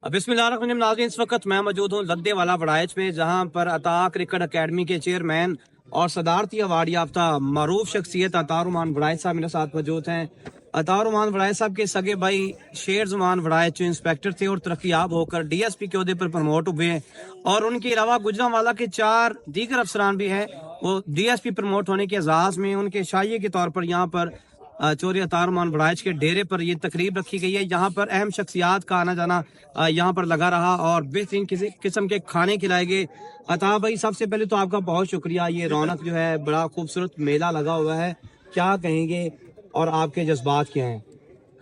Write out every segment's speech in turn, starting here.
बिस्मिल्लाहिर्रहमानिर्रहीम। नाज़रीन, इस वक्त मैं मौजूद हूँ लद्दे वाला बड़ाइच में, जहाँ पर अता क्रिकेट अकेडमी के चेयरमैन और सदारती अवार्ड याफ्ता मरूफ शख्सियत अता रुमान बड़ाइच साहब मेरे साथ मौजूद हैं। अता रुमान बड़ाइच साहब के सगे भाई शेर जुमान बड़ाइच जो इंस्पेक्टर थे और तरक्याब होकर DSP के ओहदे पर प्रमोट हुए हैं, और उनके अलावा गुजरांवाला के 4 दीगर अफसरान भी हैं। वो DSP प्रमोट होने के एजाज में उनके शाही के तौर पर यहाँ पर चौधरी अता रुमान बड़ाइच के डेरे पर ये तकरीब रखी गई है। यहाँ पर अहम शख्सियात का आना जाना यहाँ पर लगा रहा और बेहतरीन किसी किस्म के खाने खिलाए गए। अता भाई, सबसे पहले तो आपका बहुत शुक्रिया। ये रौनक जो है, बड़ा खूबसूरत मेला लगा हुआ है, क्या कहेंगे और आपके जज्बात क्या हैं?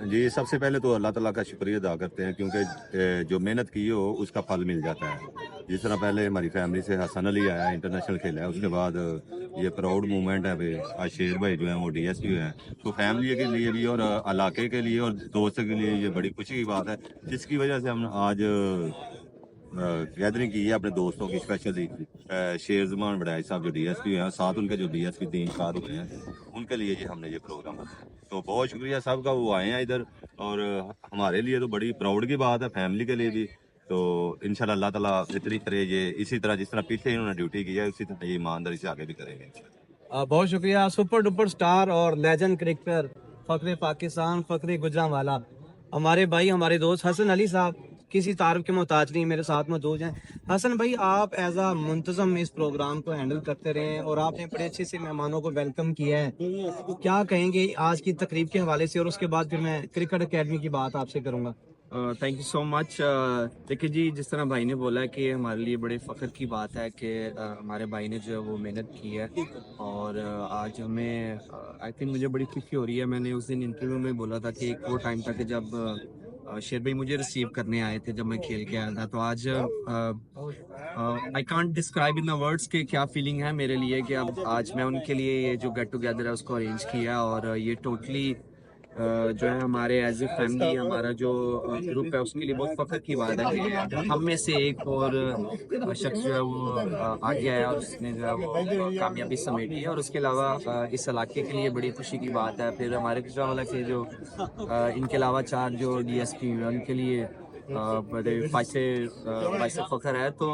जी, सबसे पहले तो अल्लाह ताला का शुक्रिया अदा करते हैं, क्योंकि जो मेहनत की हो उसका फल मिल जाता है। जिस तरह पहले हमारी फैमिली से हसन अली आया, इंटरनेशनल खेला है, उसके बाद ये प्राउड मूवमेंट है। भाई आज शेर भाई जो है वो DSP हैं, तो फैमिली के लिए भी और इलाके के लिए और दोस्तों के लिए ये बड़ी खुशी की बात है, जिसकी वजह से हम आज गैदरिंग की है अपने दोस्तों की। स्पेशली शेर जुमान बड़ाइच साहब जो DSP हैं, साथ उनके जो DSP 3 4 हुए हैं, उनके लिए ये हमने ये प्रोग्राम रखा। तो बहुत शुक्रिया साहब का, वो आए हैं इधर, और हमारे लिए तो बड़ी प्राउड की बात है, फैमिली के लिए भी। तो इंशाल्लाह अल्लाह ताला इतनी तरह ये इसी तरह जिस तरह पीछे इन्होंने ड्यूटी की है, उसी तरह ये ईमानदारी से आगे भी करेंगे। बहुत शुक्रिया। सुपर डुपर स्टार और लेजेंड क्रिकेटर, फखरे पाकिस्तान, फखरे गुजरांवाला, हमारे भाई, हमारे दोस्त हसन अली साहब किसी तारीफ के मोहताज नहीं, मेरे साथ मौजूद हैं। हसन भाई, आप एज आ मुंतजम इस प्रोग्राम को हैंडल करते रहे हैं और आपने बड़े अच्छे से मेहमानों को वेलकम किया है। क्या कहेंगे आज की तकरीब के हवाले से, और उसके बाद फिर मैं क्रिकेट अकेडमी की बात आपसे करूंगा। Thank you so much. देखिए जी, जिस तरह भाई ने बोला कि हमारे लिए बड़े फ़ख्र की बात है कि हमारे भाई ने जो है वो मेहनत की है, और आज हमें आई थिंक मुझे बड़ी खुशी हो रही है। मैंने उस दिन इंटरव्यू में बोला था कि एक वो टाइम था कि जब शेर भाई मुझे रिसीव करने आए थे जब मैं खेल के आया था। तो आज I can't describe in the words कि क्या फीलिंग है मेरे लिए कि अब आज मैं उनके लिए ये जो गेट टुगेदर है उसको अरेंज किया, और ये टोटली जो है हमारे एज ए फैमिली, हमारा जो ग्रुप है उसके लिए बहुत फख्र की बात है कि हम में से एक और शख्स जो है वो आगे आया और उसने जो है वो कामयाबी समेटी है। और उसके अलावा इस इलाके के लिए बड़ी खुशी की बात है। फिर हमारे गुजरांवाला के जो इनके अलावा 4 जो DSP हैं उनके लिए बड़े पैसे फख्र है। तो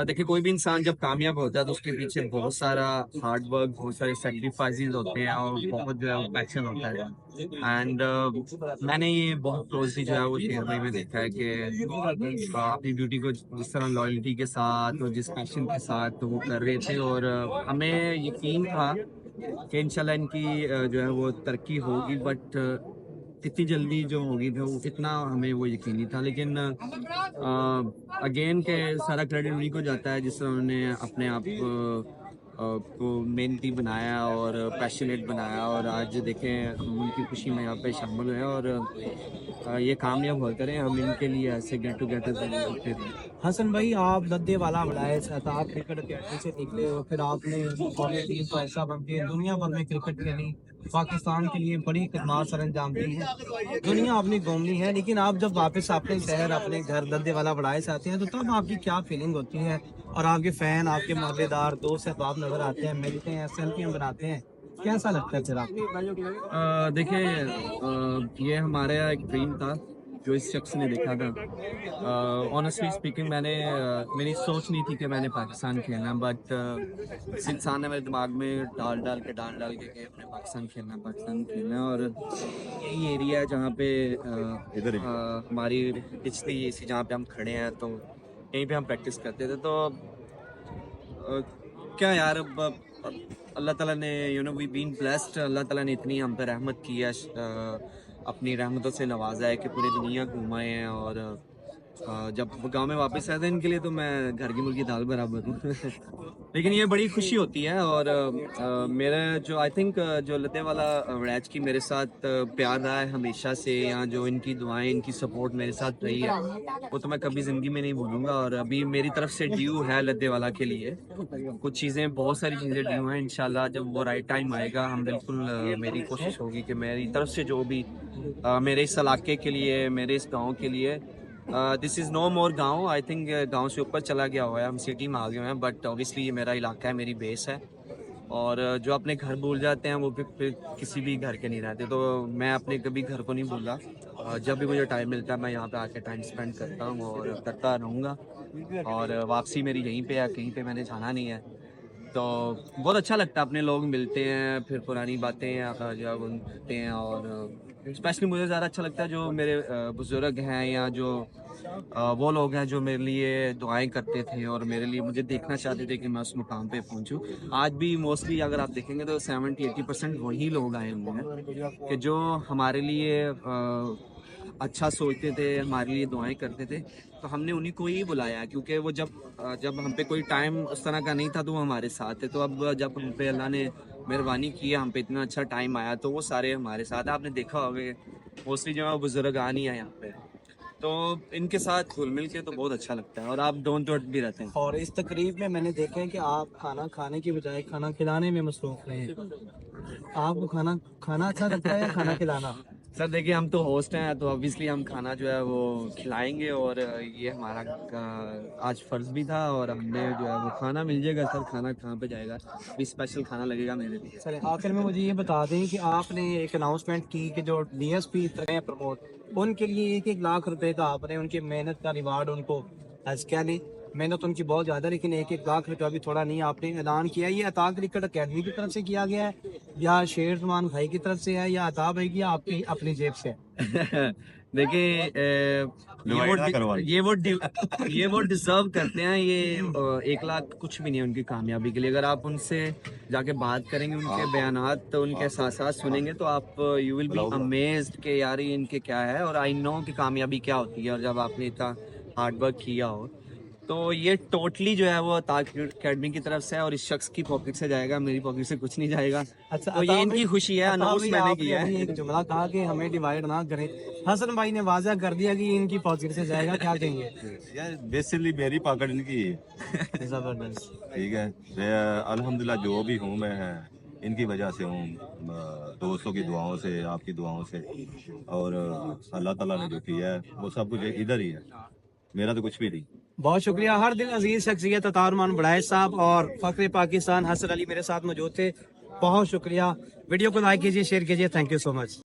देखिए, कोई भी इंसान जब कामयाब होता है तो उसके पीछे बहुत सारा हार्ड वर्क, बहुत सारे सेक्रीफाइसेस होते हैं और बहुत जो है पैशन होता है। एंड मैंने ये बहुत क्लोजली जो है वो शेर भाई में देखा है कि अपनी ड्यूटी को जिस तरह लॉयल्टी के साथ और जिस पैशन के साथ वो कर रहे थे, और हमें यकीन था कि इंशाल्लाह इनकी जो है वो तरक्की होगी, बट इतनी जल्दी जो होगी तो इतना हमें वो यकीन नहीं था। लेकिन अगेन के सारा क्रेडिट उन्हीं को जाता है जिस तरह उन्होंने अपने आप को मेहनती बनाया और पैशनेट बनाया, और आज देखें हम उनकी खुशी में यहाँ पे शामिल हुए, और ये कामयाब होते रहे, हम इनके लिए ऐसे गेट टुगेदर होते रहे। हसन भाई, आप लद्दे वाला बड़ाइच आप क्रिकेट अकेडमी से निकले हो, फिर आपने कौमी टीम का हिस्सा बन के दुनिया भर में क्रिकेट खेली, पाकिस्तान के लिए बड़ी खिदमत सर अंजाम दी है, दुनिया अपनी घूमनी है। लेकिन आप जब वापस अपने शहर, अपने घर लद्दे वाला बड़ाइच आते हैं, तो तब आपकी क्या फीलिंग होती है? और आपके फैन, आपके मोहल्लेदार, दोस्त अहबाब नजर आते हैं, मिलते हैं, सेल्फियां बनाते हैं, कैसा लगता है फिर आपको? देखिए, ये हमारा एक ड्रीम था जो इस शख्स ने देखा था। ऑनेस्टली स्पीकिंग, मेरी सोच नहीं थी कि मैंने पाकिस्तान खेलना, बट इस इंसान ने मेरे दिमाग में डाल के कि अपने पाकिस्तान खेलना है। और यही एरिया है जहाँ पे हमारी पिच थी, इसी जहाँ पे हम खड़े हैं, तो यहीं पे हम प्रैक्टिस करते थे। तो क्या यार, अल्लाह ताला ने वी बीन ब्लेस्ड, अल्लाह ताला ने इतनी हम पर रहमत की है, अपनी रहमतों से नवाजा है कि पूरी दुनिया घुमाए हैं। और जब गांव में वापस आए थे इनके लिए, तो मैं घर की मुर्गी दाल बराबर हूँ। लेकिन ये बड़ी खुशी होती है। और मेरा जो आई थिंक जो लद्दे वाला बड़ाइच की मेरे साथ प्यार रहा है हमेशा से, यहाँ जो इनकी दुआएं, इनकी सपोर्ट मेरे साथ रही है, वो तो मैं कभी ज़िंदगी में नहीं भूलूंगा। और अभी मेरी तरफ से ड्यू है लद्दे वाला के लिए कुछ चीज़ें, बहुत सारी चीज़ें ड्यू हैं। इंशाल्लाह जब वो राइट टाइम आएगा, हम बिल्कुल मेरी कोशिश होगी कि मेरी तरफ से जो भी मेरे इस इलाके के लिए, मेरे इस गाँव के लिए, दिस इज़ नो मोर गाँव, आई थिंक गाँव से ऊपर चला गया हुआ है, हम सिटी में आ गए हैं, बट ऑब्वियसली ये मेरा इलाका है, मेरी बेस है। और जो अपने घर भूल जाते हैं वो फिर किसी भी घर के नहीं रहते। तो मैं अपने कभी घर को नहीं भूला, जब भी मुझे टाइम मिलता है मैं यहाँ पे आके टाइम स्पेंड करता हूँ और करता रहूँगा, और वापसी मेरी यहीं पे है, कहीं पे मैंने जाना नहीं है। तो बहुत अच्छा लगता है, अपने लोग मिलते हैं, फिर पुरानी बातें जब उनते हैं, और स्पेशली मुझे ज़्यादा अच्छा लगता है जो मेरे बुज़ुर्ग हैं या जो वो लोग हैं जो मेरे लिए दुआएं करते थे और मेरे लिए मुझे देखना चाहते थे कि मैं उस मुकाम पे पहुंचूं। आज भी मोस्टली अगर आप देखेंगे तो 70-80% वही लोग आए हुए हैं कि जो हमारे लिए अच्छा सोचते थे, हमारे लिए दुआएं करते थे। तो हमने उन्हीं को ही बुलाया, क्योंकि वो जब हम पे कोई टाइम उस तरह का नहीं था तो वो हमारे साथ थे। तो अब जब हम पे अल्लाह ने मेहरबानी की, हम पे इतना अच्छा टाइम आया, तो वो सारे हमारे साथ हैं। आपने देखा होगा मोस्टली जो बुजुर्ग आ नहीं है यहाँ पे, तो इनके साथ घुल मिल के तो बहुत अच्छा लगता है, और आप डोंट टू भी रहते हैं। और इस तकरीब में मैंने देखा है कि आप खाना खाने की बजाय खाना खिलाने में मसरूफ रहे हैं। आपको खाना खाना अच्छा लगता है या खाना खिलाना? सर देखिए, हम तो होस्ट हैं, तो ऑब्वियसली हम खाना जो है वो खिलाएंगे, और ये हमारा आज फर्ज भी था, और हमने जो है वो खाना मिल जाएगा। सर खाना कहाँ पे जाएगा, अभी स्पेशल खाना लगेगा मेरे लिए। सर आखिर में मुझे ये बता दें कि आपने एक अनाउंसमेंट की कि जो डीएसपी हैं प्रमोद, उनके लिए 1-1 लाख रुपए का आपने उनकी मेहनत का रिवार्ड उनको क्या नहीं, मेहनत उनकी बहुत ज्यादा, लेकिन 1-1 लाख रुपया भी थोड़ा नहीं आपने ऐलान किया। ये अता क्रिकेट अकेडमी की तरफ से किया गया है या शेर ज़मान भाई की तरफ से है या अता भाई की आपकी अपनी जेब से है? देखिए Divide ना करवा ये वो डिजर्व करते हैं। ये 1 लाख कुछ भी नहीं है उनकी कामयाबी के लिए। अगर आप उनसे जाके बात करेंगे, उनके बयानात तो उनके साथ साथ सुनेंगे, तो आप यू विल बी अमेज्ड कि यार ये इनके क्या है, और आई नो कि कामयाबी क्या होती है। और जब आपने इतना हार्ड वर्क किया हो, तो ये टोटली जो है वो ताक अकेडमी की तरफ से है, और इस शख्स की पॉकेट से जाएगा, मेरी पॉकेट से कुछ नहीं जाएगा। अच्छा, तो ये इनकी खुशी है, अनाउंस मैंने किया है। एक जुमला कहा कि हमें डिवाइड ना करें, हसन भाई ने वाज़ा कर दिया कि इनकी पॉकेट से जाएगा, क्या कहेंगे? यार बेसिकली मेरी पकड़ इनकी है। जबरदस्त। ठीक है, मैं अल्हम्दुलिल्लाह जो भी हूँ मैं इनकी वजह से हूँ, दोस्तों की दुआओं से, आपकी दुआओं से, और अल्लाह ताला ने जो किया है वो सब कुछ इधर ही है, मेरा तो कुछ भी नहीं। बहुत शुक्रिया। हर दिल अजीज शख्सियत अतारुमान बड़ाइश साहब और फख्र पाकिस्तान हसन अली मेरे साथ मौजूद थे। बहुत शुक्रिया। वीडियो को लाइक कीजिए, शेयर कीजिए। Thank you so much.